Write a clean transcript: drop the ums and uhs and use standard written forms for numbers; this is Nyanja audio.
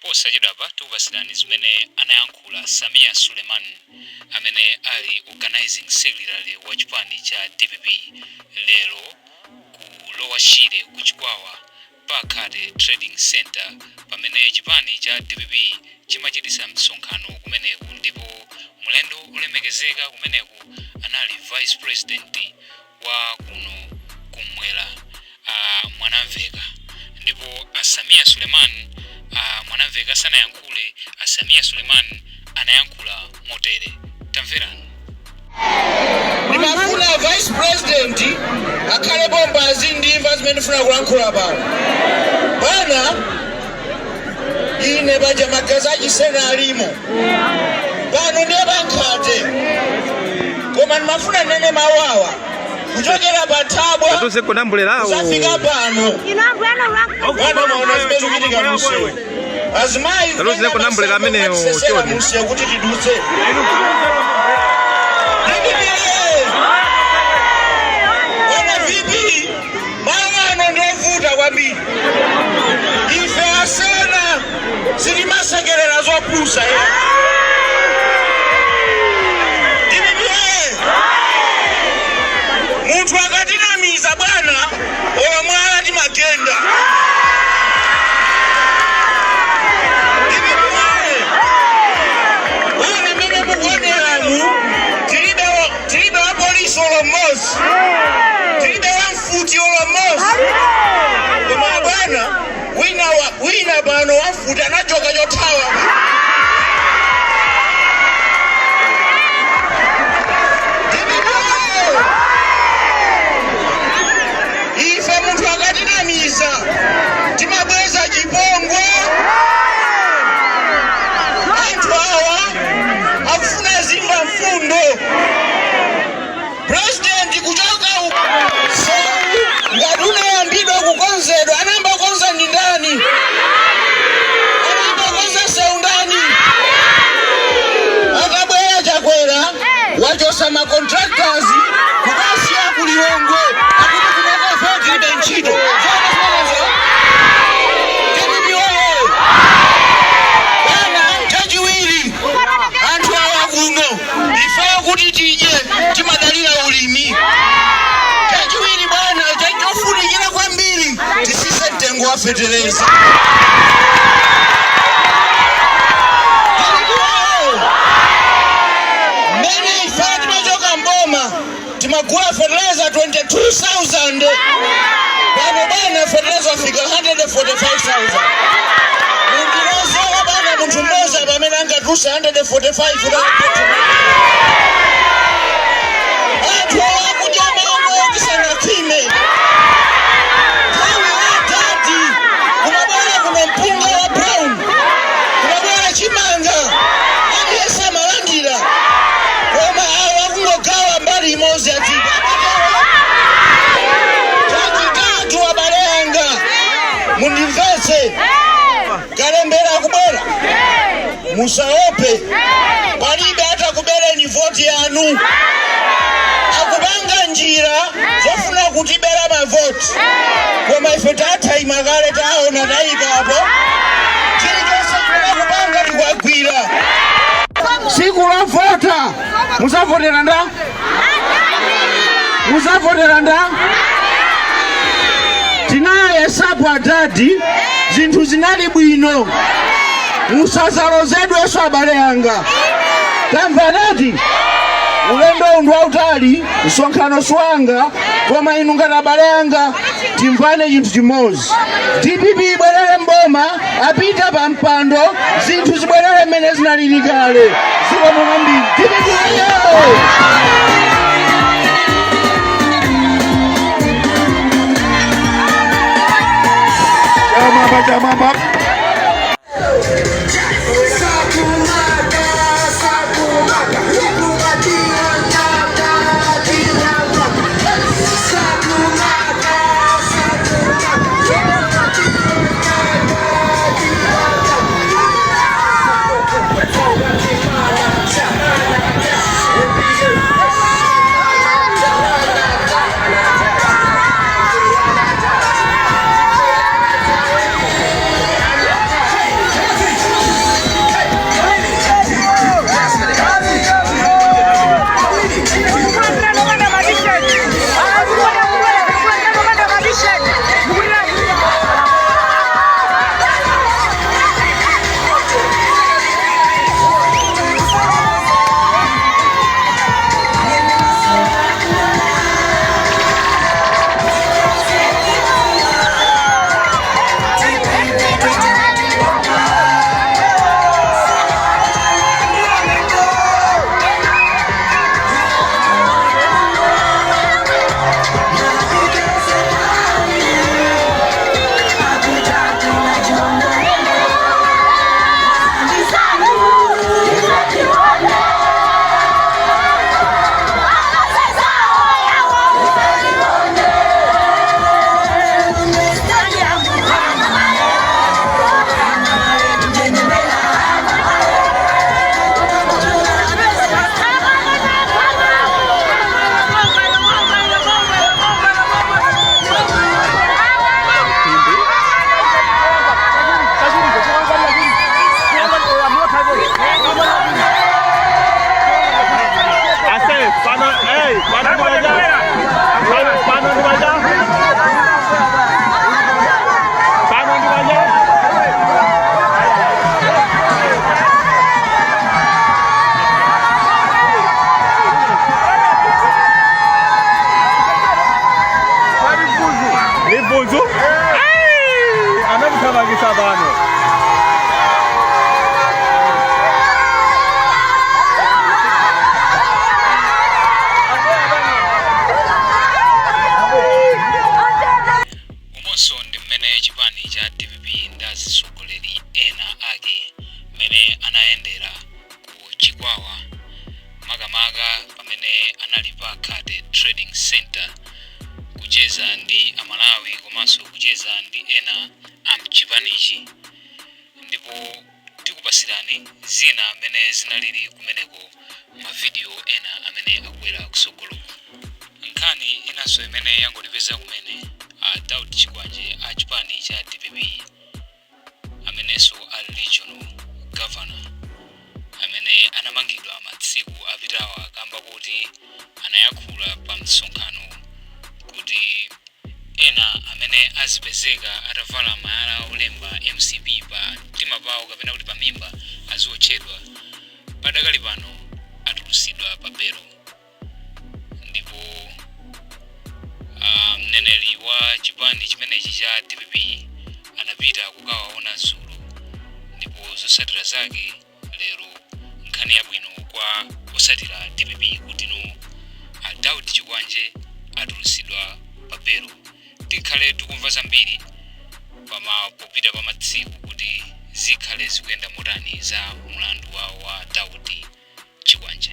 posachedwapa tikupatsirani zimene anayankhula Samia Suleiman amene ali organizing secretary wa chipani cha DPP lero ku Lower Shire ku Chikwawa Pakhate Trading Center pamene chipani cha DPP chimachitisa msonkhano kumeneku, ndipo mlendo ulemekezeka kumeneku anali Vice President wa kuno kumwera Mwanamveka, ndipo Samia Suleiman Mwanamveka sanayankhule. Samia Suleiman anayankhula motere, tamverani. Ndimafuna Vice President akhale bombazi ndimva zimene ndifuna kulankhula pano. Bana ine banja magazi achisena alimo pano ndiye Pakhate, koma ndimafuna nene mawawa kuchokera patabwa kusafika pano bana maona zimene zikuchitika munsewu. Azimayi kusesera munsewu kuti tidutse. Wana vipi mawana ndovuta kwambiri, ife asena silimasekerera zopusa munthu akatinamiza bwana olomwala timagenda. Wana mene mukoneramu tilibe wa polisi olomosi, tilibe wa mfuti olomosi, koma bwana wina pano wa mfuti anachoka chothawa. Ife munthu akatinamiza timabweza chipongwe. Anthu awa akufuna zimva mfundo. President kuchoka so ngati unayambidwa kukonzedwa, anayamba kukonza ndi ndani? Anayamba kukonza sewu ndani? Akabwera chakwera wachosa ma contractors kukasiya kulilongwe akuti kunaka zilibe ntchito. Chachiwiri anthu awa kuno ife kuti tidye timadalira ulimi. Chachiwiri bwana chofunikira kwambiri tisise mtengo wa fetereza. Mmene ife timachoka mboma timagula fetereza 22,000, pano bwana fetereza fika 145,000. Mundirozola bwana munthu mmoza pamene angatusa 145. Anthu akudya mango tisanakhime. Nthawi atati kumabwera kuno mpunga wa brown, kumabwera chimanga, aliyese amalandira, koma awa kungogawa mbali imodzi atipa. Chachitatu abale anga mundimvetse, kalembera kubwera musaope, palibe hata kubereni voti yanu. Akubanga njira zofuna kutibera mavoti, koma ife tathaima kale taona tayika apo. Chilichonse chimene kubanga tikwagwira. Siku la vota musavotera nda? Musavotera nda? Tinayesapo atati zinthu zinali bwino, musazalozedwenso abale anga. Tamva nati ulendo undu wautali msonkhano swanga, koma inu ngati abale anga timvane chinthu chimodzi. DPP ibwerere mboma, apita pa mpando, zinthu zibwerere mmene zinalili kale. Zikomo kwambiri. DPP ayo! Jamamba. kucheza ndi ena amchipanichi, ndipo tikupasirani zina amene zinalili kumeneko mavidiyo ena amene akubwera kusogolo. Nkhani inanso imene yangotipeza kumene Daudi Chikwanje a chipani cha DPP amenenso ali regional governor amene anamangidwa matsiku apitawa kamba kuti anayankhula pa msonkhano kuti ena amene azipezeka atavala mayala olemba MCP pa mtima pawo kapena kuti pa mimba aziotchedwa padakali pano atulusidwa pa belo. Ndipo mneneri wa chipani chimenechi cha DPP anapita kukawaona Zulu, ndipo zotsatira zake lero nkhani yabwino kwa osatira DPP kuti no Daudi Chikwanje atulusidwa pa belo. Tikhale tikumva zambiri popita pa matsiku kuti zikhale zikuyenda motani za mlandu wa Daudi Chikwanje.